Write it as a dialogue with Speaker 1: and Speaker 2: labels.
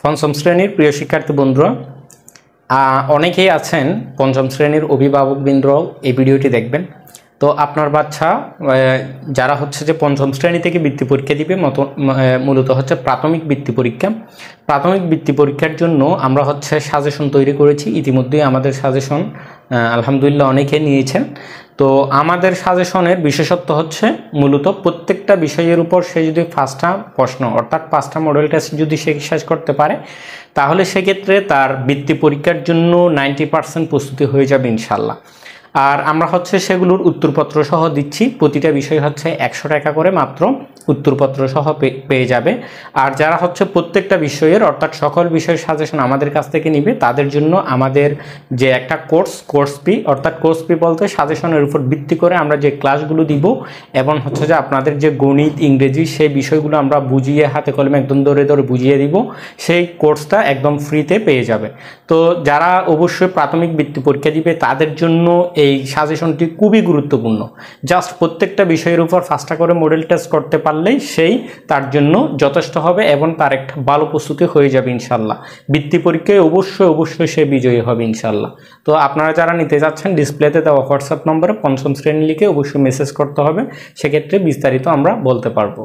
Speaker 1: পঞ্চম শ্রেণীর প্রিয় শিক্ষার্থী বন্ধুরা, অনেকেই আছেন পঞ্চম শ্রেণীর অভিভাবকবৃন্দরাও এই ভিডিওটি দেখবেন। তো আপনার বাচ্চা যারা হচ্ছে যে পঞ্চম শ্রেণী থেকে বৃত্তি পরীক্ষা দিবে মূলত হচ্ছে প্রাথমিক বৃত্তি পরীক্ষা। প্রাথমিক বৃত্তি পরীক্ষার জন্য আমরা হচ্ছে সাজেশন তৈরি করেছি। ইতিমধ্যেই আমাদের সাজেশন আলহামদুলিল্লাহ অনেকে নিয়েছেন। তো আমাদের সাজেশনের বিশেষত্ব হচ্ছে মূলত প্রত্যেকটা বিষয়ের উপর সে যদি 5টা প্রশ্ন অর্থাৎ 5টা মডেল টেস্ট যদি সে শেষ করতে পারে, তাহলে সেক্ষেত্রে তার বৃত্তি পরীক্ষার জন্য 90% প্রস্তুতি হয়ে যাবে ইনশাল্লাহ। আর আমরা হচ্ছে সেগুলোর উত্তরপত্র সহ দিচ্ছি। প্রতিটা বিষয় হচ্ছে 100 টাকা করে মাত্র উত্তরপত্র সহ পেয়ে যাবে। আর যারা হচ্ছে প্রত্যেকটা বিষয়ের অর্থাৎ সকল বিষয়ের সাজেশন আমাদের কাছ থেকে নিবে, তাদের জন্য আমাদের যে একটা কোর্স ফি, অর্থাৎ কোর্স ফি বলতে সাজেশনের উপর ভিত্তি করে আমরা যে ক্লাসগুলো দিব এবং হচ্ছে যে আপনাদের যে গণিত, ইংরেজি সেই বিষয়গুলো আমরা বুঝিয়ে হাতে কলমে একদম ধরে বুঝিয়ে দিব, সেই কোর্সটা একদম ফ্রিতে পেয়ে যাবে। তো যারা অবশ্যই প্রাথমিক বৃত্তি পরীক্ষা দিবে তাদের জন্য এই সাজেশনটি খুবই গুরুত্বপূর্ণ। জাস্ট প্রত্যেকটা বিষয়ের উপর 5টা করে মডেল টেস্ট করতে পারলেই সেই তার জন্য যথেষ্ট হবে এবং তার একটা ভালো প্রস্তুতি হয়ে যাবে ইনশাল্লাহ। বৃত্তি পরীক্ষায় অবশ্যই সে বিজয়ী হবে ইনশাল্লাহ। তো আপনারা যারা নিতে যাচ্ছেন, ডিসপ্লেতে দেওয়া হোয়াটসঅ্যাপ নম্বরে পঞ্চম শ্রেণী লিখে অবশ্যই মেসেজ করতে হবে, সেক্ষেত্রে বিস্তারিত আমরা বলতে পারবো।